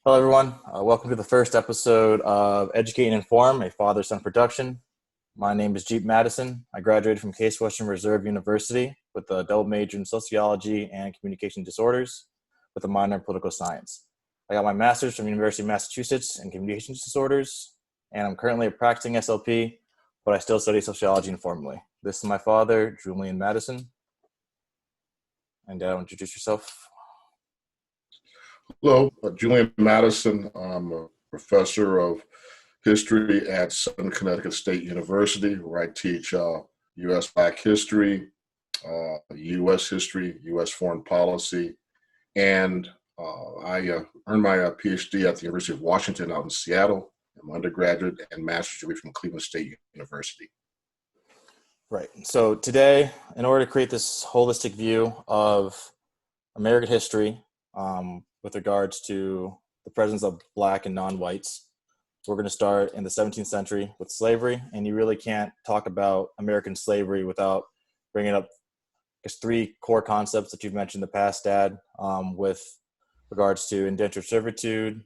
Hello, everyone. Welcome to the first episode of Educate and Inform, a father-son production. My name is Jeep Madison. I graduated from Case Western Reserve University with a double major in sociology and communication disorders with a minor in political science. I got my master's from University of Massachusetts in communications disorders, and I'm currently a practicing SLP, but I still study sociology informally. This is my father, Julian Madison. And introduce yourself. Hello, Julian Madison. I'm a professor of history at Southern Connecticut State University, where I teach U.S. Black history, U.S. history, U.S. foreign policy, and I earned my PhD at the University of Washington out in Seattle. I'm undergraduate and master's degree from Cleveland State University. Right. So today, in order to create this holistic view of American history, with regards to the presence of Black and non-whites, we're going to start in the 17th century with slavery. And you really can't talk about American slavery without bringing up, I guess, three core concepts that you've mentioned in the past, Dad, with regards to indentured servitude,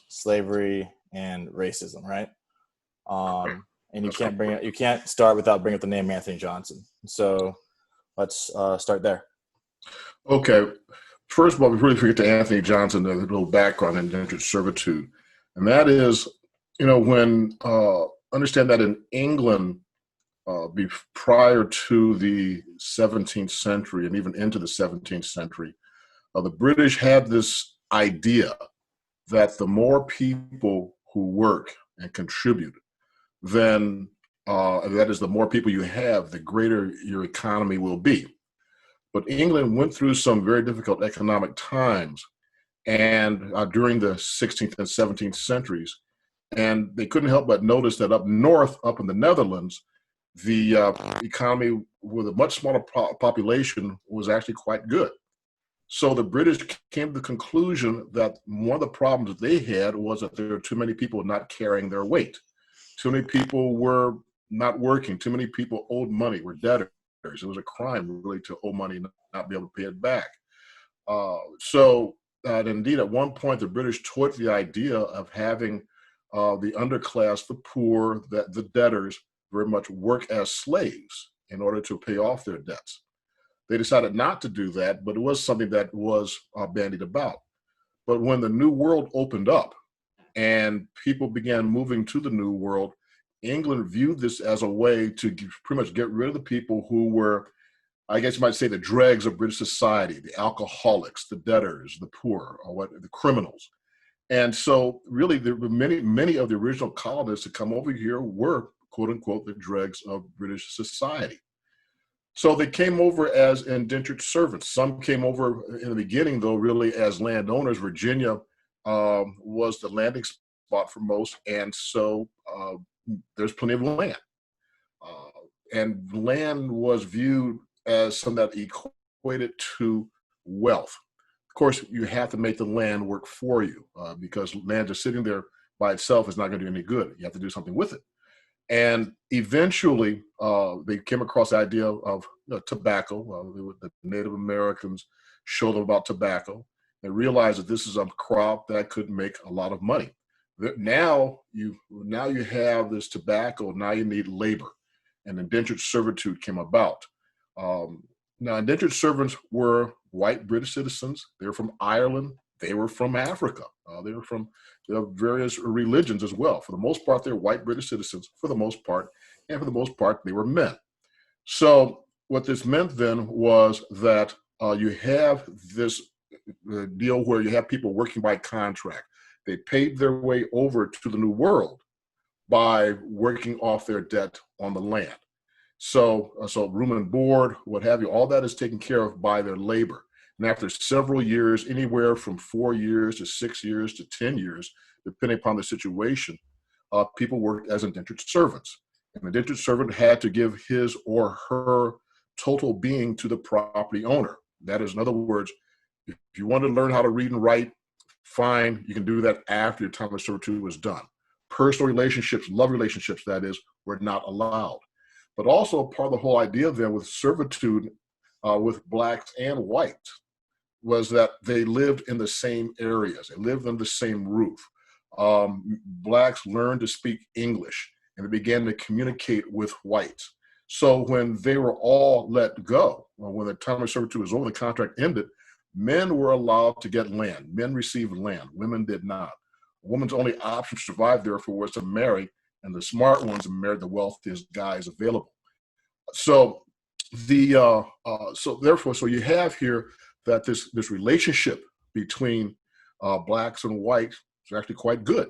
slavery, and racism, right? And you can't start without bringing up the name Anthony Johnson. So let's start there. Okay. First of all, before we forget to Anthony Johnson, a little background in indentured servitude. And that is, when understand that in England, prior to the 17th century and even into the 17th century, the British had this idea that the more people who work and contribute, then that is, the more people you have, the greater your economy will be. But England went through some very difficult economic times and during the 16th and 17th centuries, and they couldn't help but notice that up north, up in the Netherlands, the economy with a much smaller population was actually quite good. So the British came to the conclusion that one of the problems that they had was that there were too many people not carrying their weight. Too many people were not working. Too many people owed money, were debtors. It was a crime, really, to owe money and not be able to pay it back. Indeed, at one point, the British toyed the idea of having the underclass, the poor, the debtors, very much work as slaves in order to pay off their debts. They decided not to do that, but it was something that was bandied about. But when the New World opened up and people began moving to the New World, England viewed this as a way to pretty much get rid of the people who were, I guess you might say, the dregs of British society, the alcoholics, the debtors, the poor, or the criminals. And so really there were many of the original colonists that come over here were, quote unquote, the dregs of British society. So they came over as indentured servants. Some came over in the beginning, though, really as landowners. Virginia was the landing spot for most. And so there's plenty of land. And land was viewed as something that equated to wealth. Of course, you have to make the land work for you because land just sitting there by itself is not going to do any good. You have to do something with it. And eventually, they came across the idea of tobacco. The Native Americans showed them about tobacco and realized that this is a crop that could make a lot of money. Now you have this tobacco. Now you need labor, and indentured servitude came about. Now, indentured servants were white British citizens. They were from Ireland. They were from Africa. They were from various religions as well. For the most part, they're white British citizens, for the most part. And for the most part, they were men. So what this meant then was that you have this deal where you have people working by contract. They paid their way over to the New World by working off their debt on the land. So room and board, what have you, all that is taken care of by their labor. And after several years, anywhere from 4 years to 6 years to 10 years, depending upon the situation, people worked as indentured servants. An indentured servant had to give his or her total being to the property owner. That is, in other words, if you want to learn how to read and write, fine, you can do that after your time of servitude was done. Personal relationships, love relationships, that is, were not allowed. But also part of the whole idea then with servitude with blacks and whites was that they lived in the same areas. They lived under the same roof. Blacks learned to speak English and they began to communicate with whites. So when they were all let go, or when the time of servitude was over, the contract ended, men were allowed to get land. Men received land. Women did not. A woman's only option to survive, therefore, was to marry, and the smart ones married the wealthiest guys available. So so you have here that this relationship between blacks and whites is actually quite good.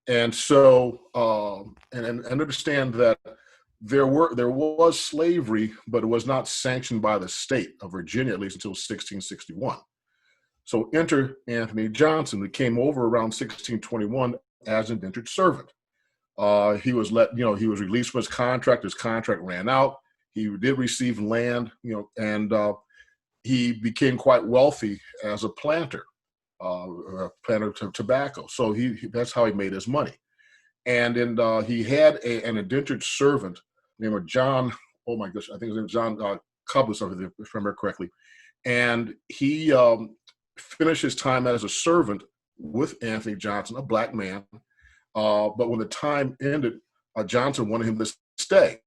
And so and understand that there was slavery, but it was not sanctioned by the state of Virginia, at least until 1661. So enter Anthony Johnson, who came over around 1621 as an indentured servant. He was he was released from his contract. His contract ran out. He did receive land, and he became quite wealthy as a planter of tobacco. So that's how he made his money. And then he had an indentured servant named John. Oh my gosh, I think his name was John Cublis, if I remember correctly. And he finished his time as a servant with Anthony Johnson, a black man. But when the time ended, Johnson wanted him to stay.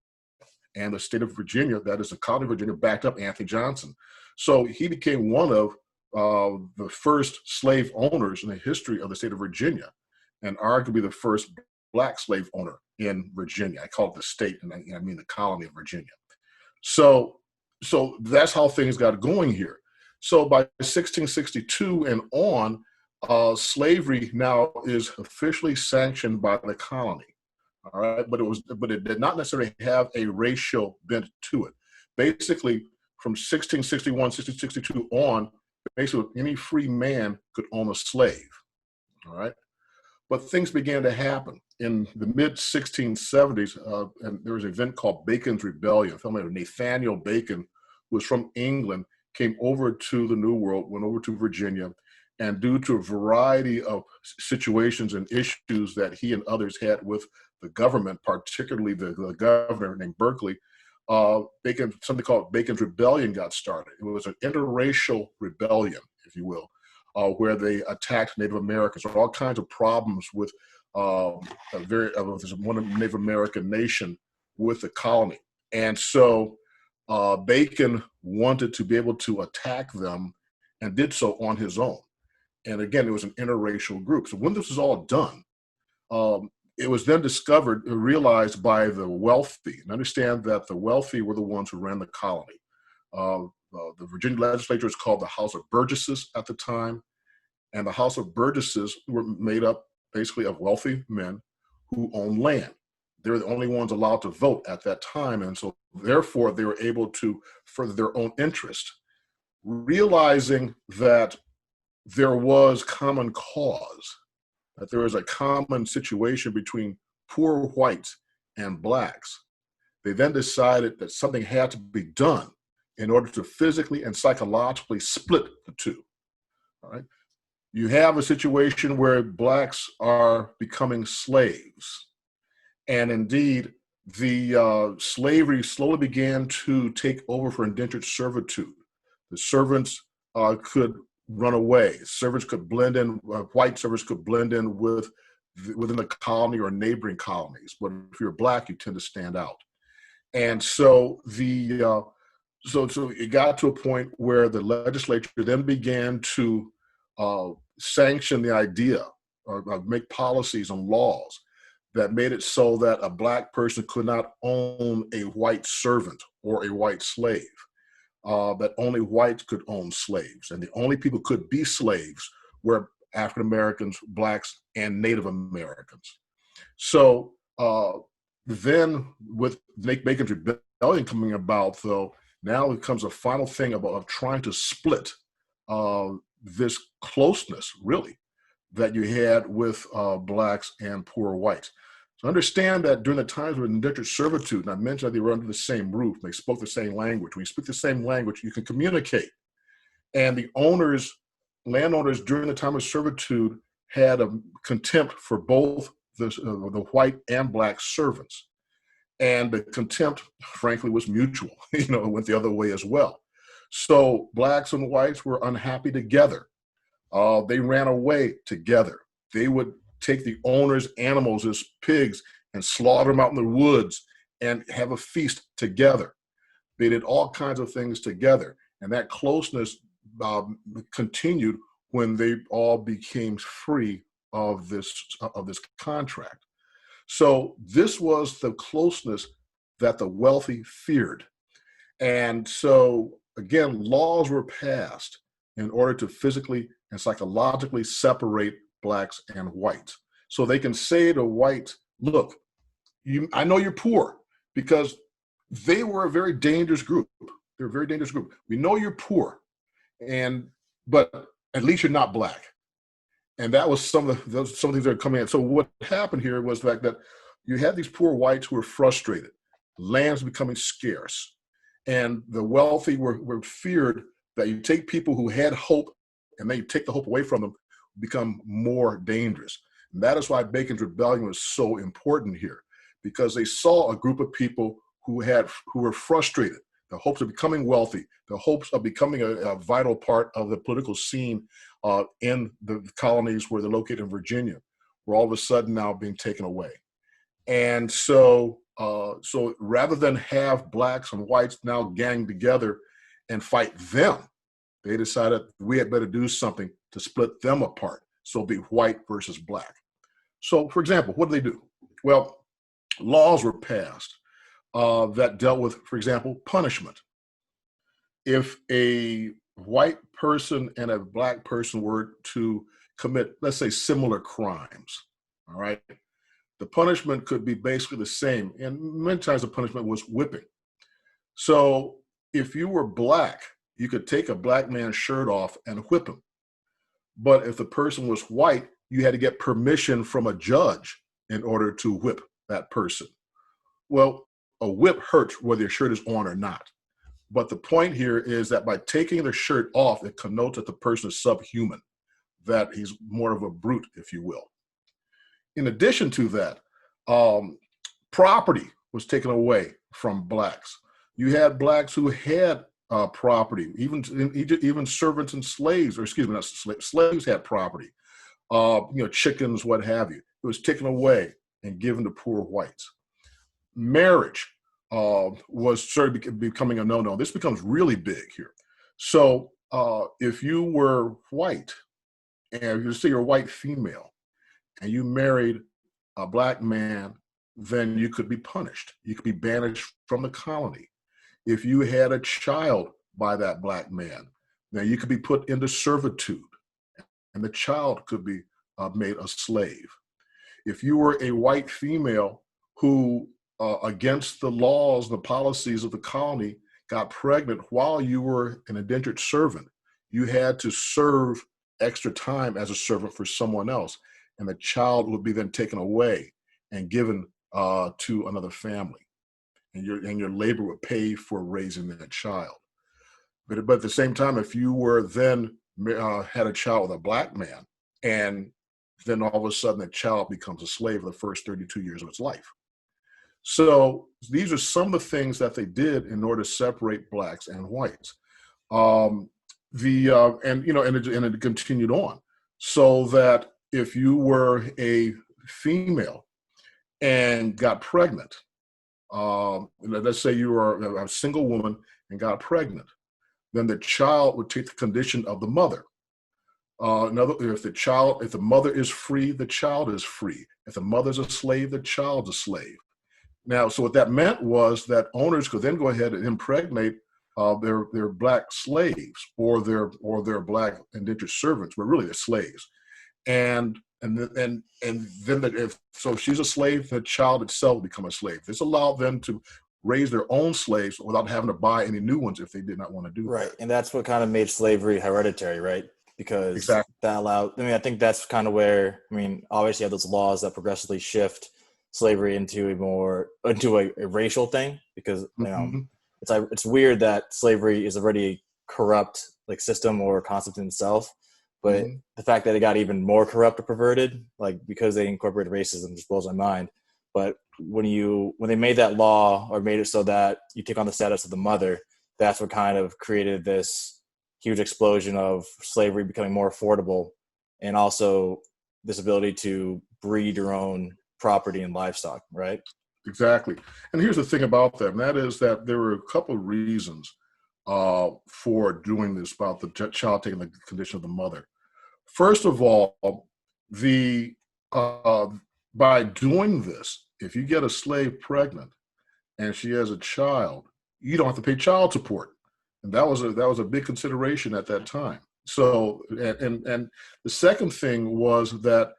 And the state of Virginia, that is the colony of Virginia, backed up Anthony Johnson. So he became one of the first slave owners in the history of the state of Virginia, and arguably the first black slave owner in Virginia. I call it the state, and I mean the colony of Virginia. So that's how things got going here. So by 1662 and on, slavery now is officially sanctioned by the colony. All right, but it did not necessarily have a racial bent to it. Basically, from 1661, 1662 on, basically any free man could own a slave. All right, but things began to happen in the mid 1670s, and there was an event called Bacon's Rebellion. A fellow named Nathaniel Bacon, who was from England, came over to the New World, went over to Virginia, and due to a variety of situations and issues that he and others had with the government, particularly the governor named Berkeley, something called Bacon's Rebellion got started. It was an interracial rebellion, if you will, where they attacked Native Americans. There were all kinds of problems with one Native American nation with the colony. And so Bacon wanted to be able to attack them and did so on his own. And again, it was an interracial group. So when this was all done, it was then realized by the wealthy, and understand that the wealthy were the ones who ran the colony. The Virginia legislature was called the House of Burgesses at the time, and the House of Burgesses were made up basically of wealthy men who owned land. They were the only ones allowed to vote at that time, and so therefore they were able to further their own interest, realizing that there was common cause, that there was a common situation between poor whites and blacks. They then decided that something had to be done in order to physically and psychologically split the two. All right. You have a situation where blacks are becoming slaves. And indeed, the slavery slowly began to take over for indentured servitude. The servants could run away. Servants could blend in, white servants could blend in within the colony or neighboring colonies. But if you're black, you tend to stand out. And so so it got to a point where the legislature then began to sanction the idea or make policies and laws that made it so that a black person could not own a white servant or a white slave. That only whites could own slaves, and the only people who could be slaves were African Americans, blacks, and Native Americans. So then, with Bacon's Rebellion coming about, though, now it comes a final thing of trying to split this closeness, really, that you had with blacks and poor whites. So understand that during the times of indentured servitude, and I mentioned that they were under the same roof, they spoke the same language. When you speak the same language, you can communicate. And the landowners during the time of servitude had a contempt for both the white and black servants. And the contempt, frankly, was mutual. It went the other way as well. So blacks and whites were unhappy together. They ran away together. They would take the owner's animals as pigs and slaughter them out in the woods and have a feast together. They did all kinds of things together. And that closeness continued when they all became free of this contract. So this was the closeness that the wealthy feared. And so, again, laws were passed in order to physically and psychologically separate blacks and whites. So they can say to whites, look, I know you're poor, because they were a very dangerous group. They're a very dangerous group. We know you're poor, but at least you're not black. And that was some things that are coming in. So what happened here was the fact that you had these poor whites who were frustrated. Land's becoming scarce. And the wealthy were feared that you take people who had hope and then you take the hope away from them, become more dangerous. And that is why Bacon's Rebellion was so important here, because they saw a group of people who were frustrated, the hopes of becoming wealthy, the hopes of becoming a vital part of the political scene in the colonies where they're located in Virginia, were all of a sudden now being taken away. And so rather than have blacks and whites now gang together and fight them, they decided we had better do something to split them apart. So it'll be white versus black. So, for example, what did they do? Well, laws were passed that dealt with, for example, punishment. If a white person and a black person were to commit, let's say, similar crimes, all right, the punishment could be basically the same. And many times the punishment was whipping. So if you were black, you could take a black man's shirt off and whip him. But if the person was white, you had to get permission from a judge in order to whip that person. Well, a whip hurts whether your shirt is on or not. But the point here is that by taking the shirt off, it connotes that the person is subhuman, that he's more of a brute, if you will. In addition to that, property was taken away from blacks. You had blacks who had property, even servants and slaves, or excuse me, not slaves had property, chickens, what have you. It was taken away and given to poor whites. Marriage was started becoming a no-no. This becomes really big here. So if you were white, and you say you're a white female, and you married a black man, then you could be punished. You could be banished from the colony. If you had a child by that black man, then you could be put into servitude, and the child could be made a slave. If you were a white female who, against the laws and the policies of the colony, got pregnant while you were an indentured servant, you had to serve extra time as a servant for someone else, and the child would be then taken away and given to another family, and your labor would pay for raising that child. But at the same time, if you were then had a child with a black man, and then all of a sudden the child becomes a slave for the first 32 years of its life. So these are some of the things that they did in order to separate blacks and whites. And it continued on, so that if you were a female and got pregnant, let's say you were a single woman and got pregnant, then the child would take the condition of the mother. If the mother is free, the child is free. If the mother's a slave, the child's a slave. Now, so what that meant was that owners could then go ahead and impregnate their black slaves or their black indentured servants, but really they're slaves. And then if she's a slave, the child itself will become a slave. This allowed them to raise their own slaves without having to buy any new ones if they did not want to do that. Right, and that's what kind of made slavery hereditary, right? Because exactly. That allowed. I think that's kind of where. Obviously, you have those laws that progressively shift slavery into a racial thing, because it's weird that slavery is already a corrupt like system or concept in itself, but the fact that it got even more corrupt or perverted, like because they incorporated racism, just blows my mind. But when they made that law or made it so that you take on the status of the mother, that's what kind of created this huge explosion of slavery becoming more affordable, and also this ability to breed your own property and livestock, right? Exactly. And here's the thing about that, and that is that there were a couple of reasons for doing this about the child taking the condition of the mother. First of all, the uh, by doing this, if you get a slave pregnant and she has a child, you don't have to pay child support, and that was a big consideration at that time. So, and the second thing was that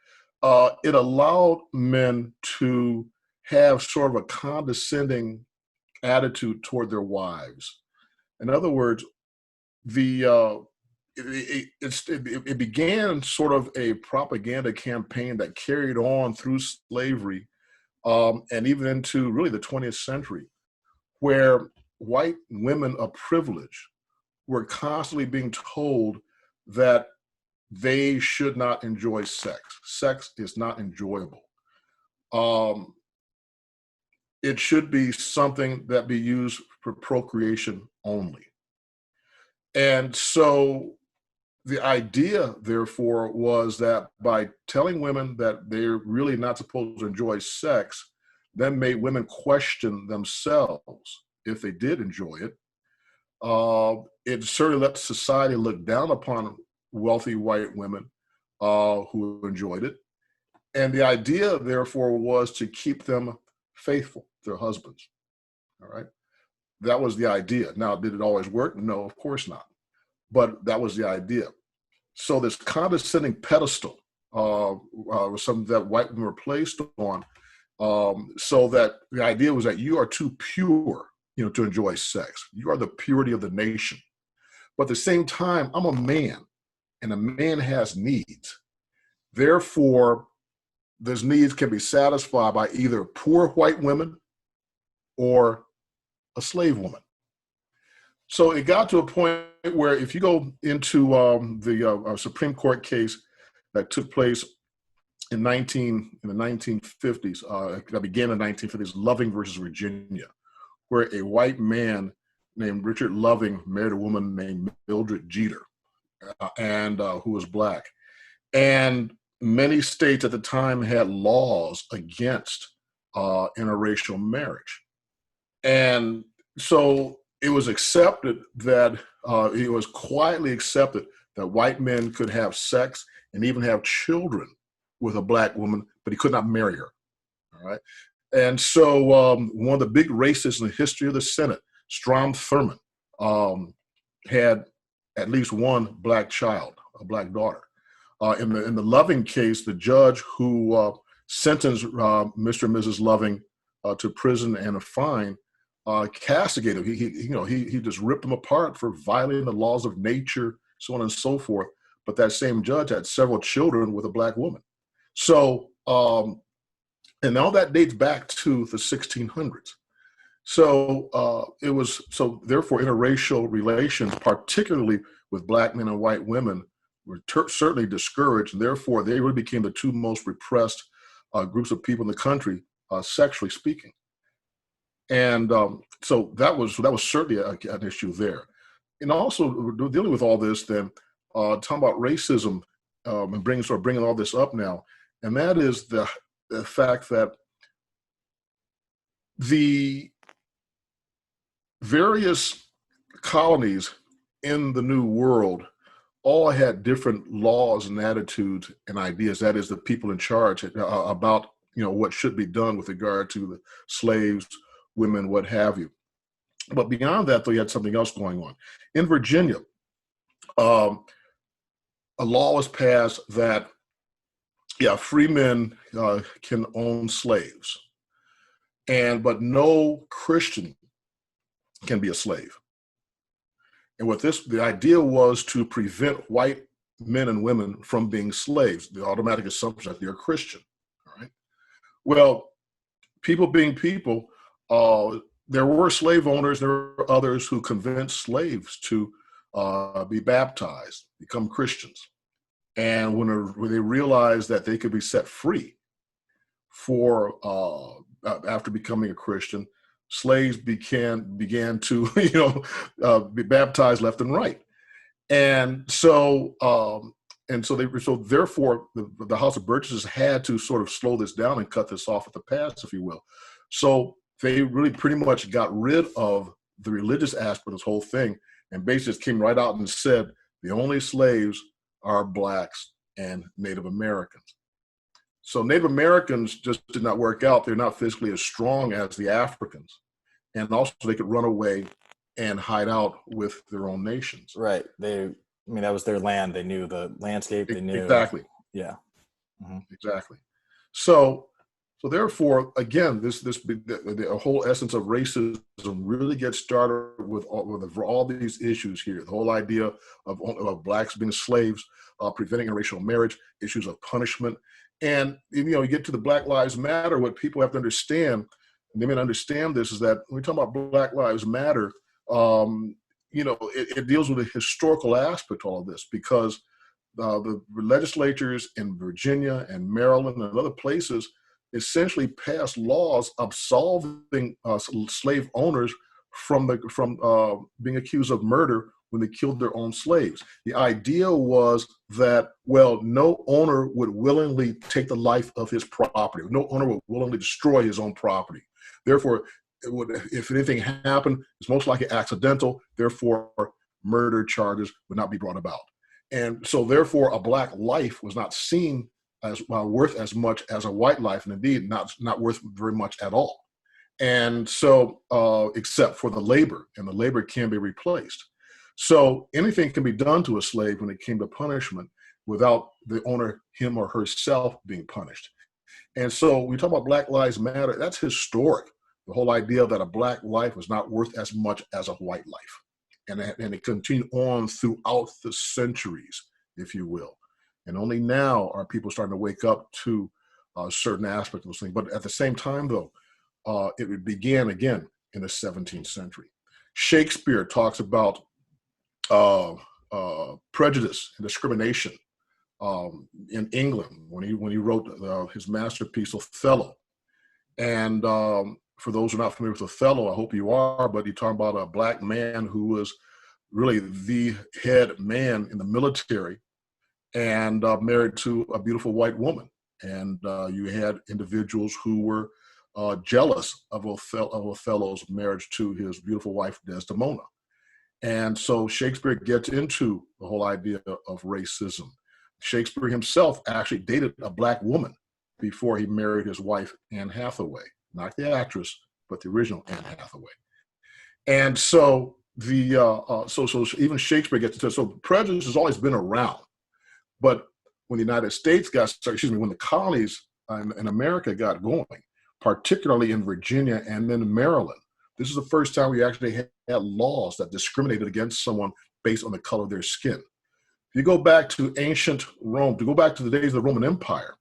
it allowed men to have sort of a condescending attitude toward their wives. In other words, the it began sort of a propaganda campaign that carried on through slavery, and even into really the 20th century, where white women of privilege were constantly being told that they should not enjoy sex. Sex is not enjoyable. Um, it should be something that be used for procreation only. And so the idea, therefore, was that by telling women that they're really not supposed to enjoy sex, then made women question themselves if they did enjoy it. It certainly let society look down upon wealthy white women who enjoyed it. And the idea, therefore, was to keep them faithful to their husbands. All right. That was the idea. Now, did it always work? No, of course not. But that was the idea. So this condescending pedestal was something that white women were placed on, so that the idea was that you are too pure, to enjoy sex. You are the purity of the nation. But at the same time, I'm a man, and a man has needs. Therefore, those needs can be satisfied by either poor white women or a slave woman. So it got to a point where if you go into the Supreme Court case that took place in the 1950s, that began in the 1950s, Loving versus Virginia, where a white man named Richard Loving married a woman named Mildred Jeter, and who was black. And many states at the time had laws against interracial marriage. And so it was accepted that it was quietly accepted that white men could have sex and even have children with a black woman, but he could not marry her. All right. And so one of the big racists in the history of the Senate, Strom Thurmond, had at least one black child, a black daughter. In the Loving case, the judge who sentenced Mr. and Mrs. Loving to prison and a fine castigated him. He just ripped them apart for violating the laws of nature, so on and so forth. But that same judge had several children with a black woman. So, and all that dates back to the 1600s. So therefore interracial relations, particularly with black men and white women, were certainly discouraged, and therefore they really became the two most repressed groups of people in the country, sexually speaking. And so that was certainly an issue there. And also dealing with all this, then talking about racism and bringing all this up now, and that is the fact that the various colonies in the New World all had different laws and attitudes and ideas. That is, the people in charge about what should be done with regard to the slaves, women, what have you. But beyond that, though, you had something else going on. In Virginia, a law was passed that free men can own slaves, but no Christian can be a slave. And the idea was to prevent white men and women from being slaves. The automatic assumption that they're Christian. All right. Well, people being people, there were slave owners. There were others who convinced slaves to be baptized, become Christians. And when they realized that they could be set free after becoming a Christian, slaves began to be baptized left and right. And so so therefore the House of Burgesses had to sort of slow this down and cut this off at the pass, if you will. So they really pretty much got rid of the religious aspect of this whole thing, and basically just came right out and said the only slaves are blacks and Native Americans. So Native Americans just did not work out. They're not physically as strong as the Africans, and also they could run away and hide out with their own nations. Right. I mean, that was their land. They knew the landscape. They knew. Exactly. Yeah. Mm-hmm. Exactly. So therefore, again, the whole essence of racism really gets started with all these issues here. The whole idea of blacks being slaves, preventing interracial marriage, issues of punishment, and you get to the Black Lives Matter. What people have to understand, and they may not understand this, is that when we talk about Black Lives Matter, it deals with the historical aspect of all of this, because the legislatures in Virginia and Maryland and other places essentially passed laws absolving slave owners from being accused of murder when they killed their own slaves. The idea was that, well, no owner would willingly take the life of his property. No owner would willingly destroy his own property. Therefore, if anything happened, it's most likely accidental. Therefore, murder charges would not be brought about. And so therefore, a black life was not seen as worth as much as a white life, and indeed not worth very much at all. And so, except for the labor, and the labor can be replaced. So anything can be done to a slave when it came to punishment without the owner, him or herself, being punished. And so we talk about Black Lives Matter. That's historic. The whole idea that a black life was not worth as much as a white life. And it continued on throughout the centuries, if you will. And only now are people starting to wake up to certain aspects of those things. But at the same time, though, it began again in the 17th century. Shakespeare talks about prejudice and discrimination in England when he wrote his masterpiece Othello. And for those who are not familiar with Othello, I hope you are, but you're talking about a black man who was really the head man in the military and married to a beautiful white woman. And you had individuals who were jealous of Othello's marriage to his beautiful wife, Desdemona. And so Shakespeare gets into the whole idea of racism. Shakespeare himself actually dated a black woman before he married his wife, Anne Hathaway, not the actress, but the original Anne Hathaway. And so so even Shakespeare gets into it. So prejudice has always been around. But when the United States when the colonies in America got going, particularly in Virginia and then Maryland, this is the first time we actually had laws that discriminated against someone based on the color of their skin. If you go back to ancient Rome, to go back to the days of the Roman Empire,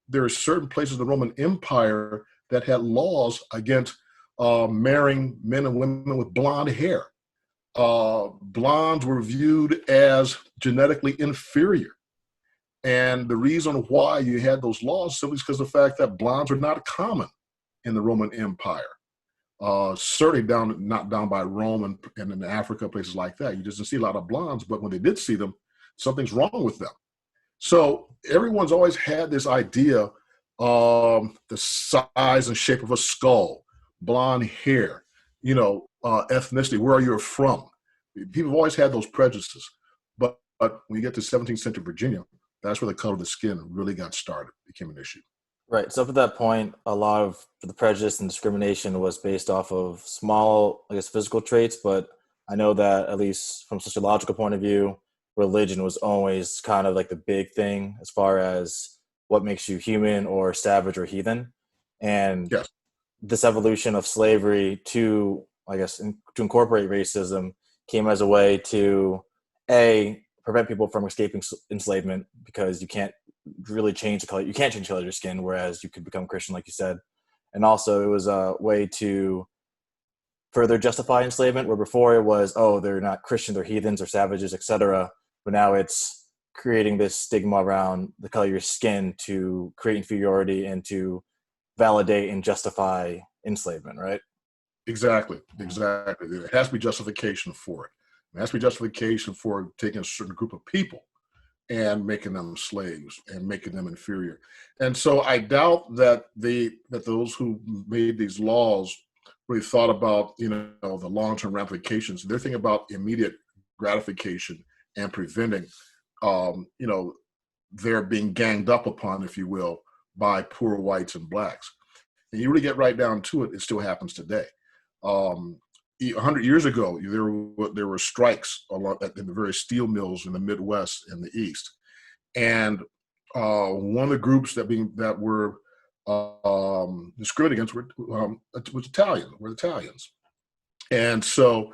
there are certain places in the Roman Empire that had laws against marrying men and women with blonde hair. Blondes were viewed as genetically inferior. And the reason why you had those laws simply is because of the fact that blondes were not common in the Roman Empire. Certainly not down by Rome and in Africa, places like that. You just didn't see a lot of blondes, but when they did see them, something's wrong with them. So everyone's always had this idea of the size and shape of a skull, blonde hair, ethnicity, where are you from? People have always had those prejudices. But when you get to 17th century Virginia, that's where the color of the skin really got started, became an issue. Right. So up at that point, a lot of the prejudice and discrimination was based off of small, I guess, physical traits. But I know that at least from a sociological point of view, religion was always kind of like the big thing as far as what makes you human or savage or heathen. And yes, this evolution of slavery to, I guess, to incorporate racism came as a way to, prevent people from escaping enslavement, because you can't really change the color. You can't change the color of your skin, whereas you could become Christian, like you said. And also it was a way to further justify enslavement, where before it was, they're not Christian, they're heathens or savages, etc. But now it's creating this stigma around the color of your skin to create inferiority and to validate and justify enslavement, right? Exactly, Mhm. exactly. There has to be justification for it. There has to be justification for taking a certain group of people and making them slaves and making them inferior. And so I doubt that those who made these laws really thought about the long-term ramifications. They're thinking about immediate gratification and preventing you know their being ganged up upon, if you will, by poor whites and blacks. And you really get right down to it, it still happens today. 100 years ago, there were strikes in the various steel mills in the Midwest and the East, and one of the groups that were discriminated against was Italian. Were Italians, and so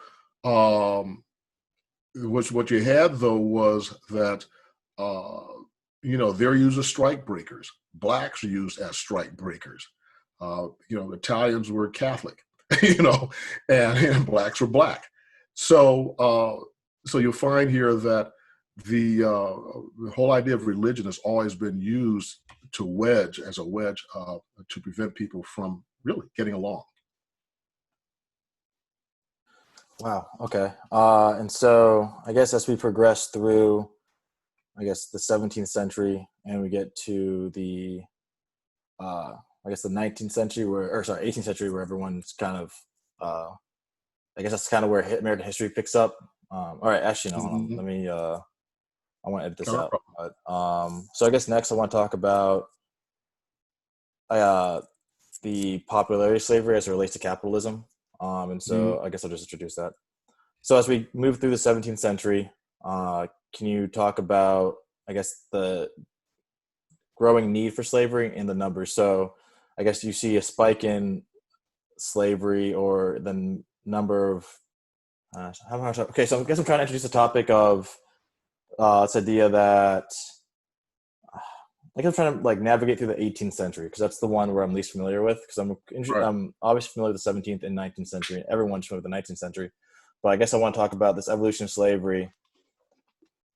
what you had though was that uh, they're used as strike breakers. Blacks are used as strike breakers. Italians were Catholic, and blacks were black. So you'll find here that the whole idea of religion has always been used as a wedge to prevent people from really getting along. Wow. Okay. And so I guess as we progress through, I guess the 17th century, and we get to the, I guess the 19th century, 18th century, where everyone's kind of, I guess that's kind of where American history picks up. All right. Actually, no. Hold on. Mm-hmm. Let me. I want to edit this No out. problem. But, so I guess next I want to talk about uh, the popularity of slavery as it relates to capitalism. And Mm-hmm. so I guess I'll just introduce that. So as we move through the 17th century, can you talk about, I guess, the growing need for slavery and the numbers? So I guess you see a spike in slavery or the number of, okay, so I guess I'm trying to introduce the topic of this idea that I guess I'm trying to like navigate through the 18th century because that's the one where I'm least familiar with because Right. I'm obviously familiar with the 17th and 19th century. Everyone's familiar with the 19th century, but I guess I want to talk about this evolution of slavery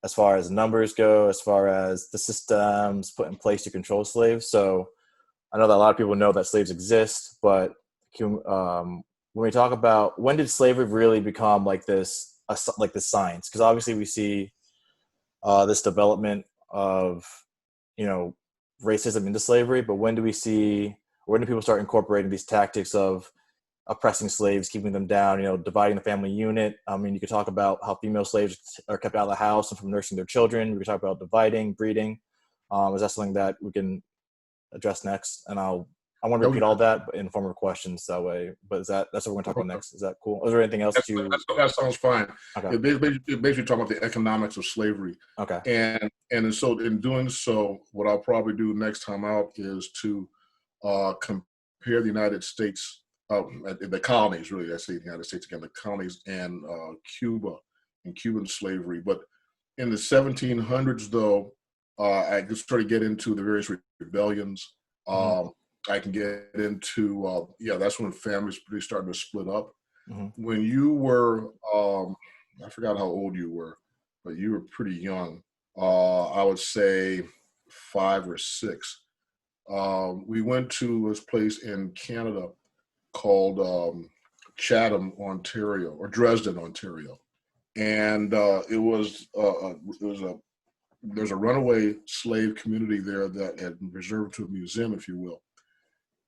as far as numbers go, as far as the systems put in place to control slaves. So I know that a lot of people know that slaves exist, but when we talk about when did slavery really become like this, like this science? Because obviously we see this development of racism into slavery, but when do people start incorporating these tactics of oppressing slaves, keeping them down, dividing the family unit? I mean, you could talk about how female slaves are kept out of the house and from nursing their children. We could talk about dividing, breeding. Is that something that we can address next? And I want to repeat all Okay. that but in form of questions that way. But that's what we're going to talk about next. Is that cool? Is there anything else that you? That sounds fine. Okay. It basically talking about the economics of slavery, Okay. and so in doing so, what I'll probably do next time out is to compare the United States, the colonies, really. I say the United States again, the colonies and Cuba and Cuban slavery. But in the 1700s, though, I just sort of get into the various rebellions. Mm-hmm. I can get into that's when families really starting to split up. Mm-hmm. When you were, I forgot how old you were, but you were pretty young. I would say 5 or 6. We went to this place in Canada called Chatham, Ontario, or Dresden, Ontario, and there's a runaway slave community there that had been preserved to a museum, if you will.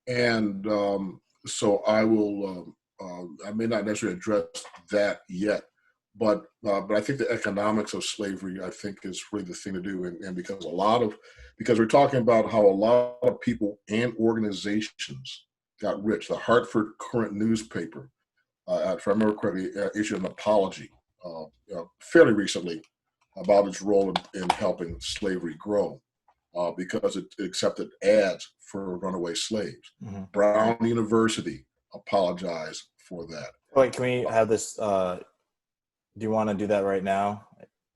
And so I may not necessarily address that yet, but I think the economics of slavery, I think, is really the thing to do, and because we're talking about how a lot of people and organizations got rich. The Hartford Courant newspaper, if I remember correctly, issued an apology fairly recently about its role in helping slavery grow because it accepted ads for runaway slaves. Mm-hmm. Brown University apologized for that. Wait, can we have this? Do you want to do that right now?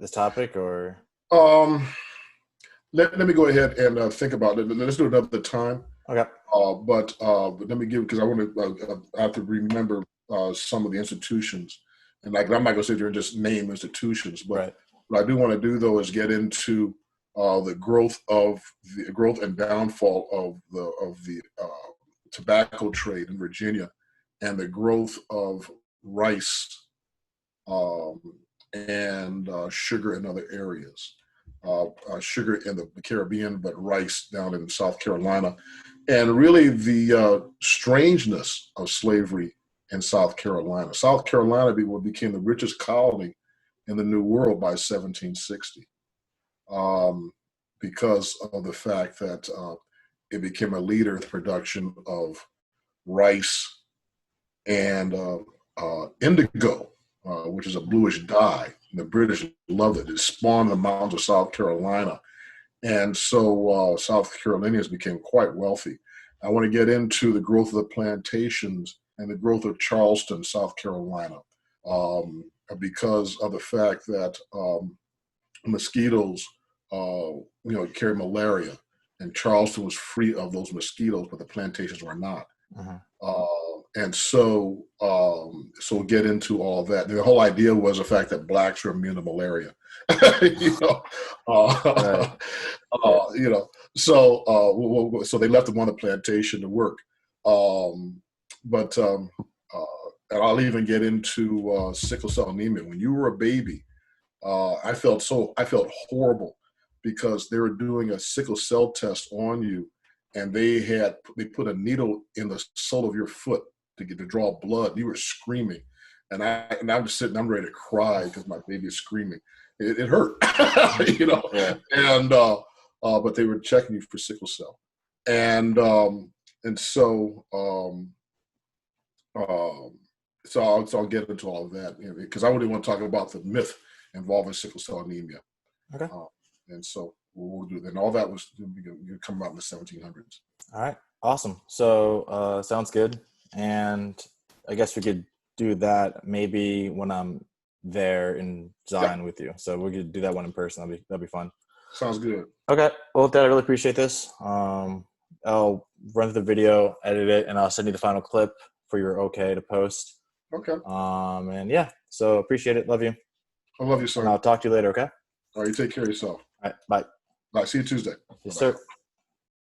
This topic or? Um, let me go ahead and think about it. Let's do it another time. Okay. But let me give, because I have to remember some of the institutions, and like I'm not going to sit here and just name institutions, but Right. what I do want to do though is get into the growth and downfall of the tobacco trade in Virginia and the growth of rice and sugar in other areas. Sugar in the Caribbean, but rice down in South Carolina. And really the strangeness of slavery in South Carolina. South Carolina became the richest colony in the New World by 1760 because of the fact that it became a leader in the production of rice and indigo, which is a bluish dye. The British loved it. It spawned the mountains of South Carolina. And so South Carolinians became quite wealthy. I want to get into the growth of the plantations and the growth of Charleston, South Carolina, because of the fact that mosquitoes, carry malaria, and Charleston was free of those mosquitoes, but the plantations were not. And so we'll get into all of that. The whole idea was the fact that blacks were immune to malaria. Right. So they left them on the plantation to work. And I'll even get into sickle cell anemia. When you were a baby, I felt horrible because they were doing a sickle cell test on you, and they put a needle in the sole of your foot to draw blood. You were screaming, and I'm just sitting. I'm ready to cry because my baby is screaming. It hurt, Yeah. And but they were checking you for sickle cell, so I'll get into all of that because I really want to talk about the myth involving sickle cell anemia. Okay. And so we'll do that. And all that was come about in the 1700s. All right. Awesome. So sounds good. And I guess we could do that maybe when I'm there in Zion with you. So we could do that one in person. That'd be fun. Sounds good. Okay. Well, Dad, I really appreciate this. I'll run through the video, edit it, and I'll send you the final clip for your okay to post. Okay. And yeah, so appreciate it. Love you. I love you, sir. And I'll talk to you later. Okay. All right. You take care of yourself. All right. Bye. Bye. See you Tuesday. Yes, Bye-bye. sir.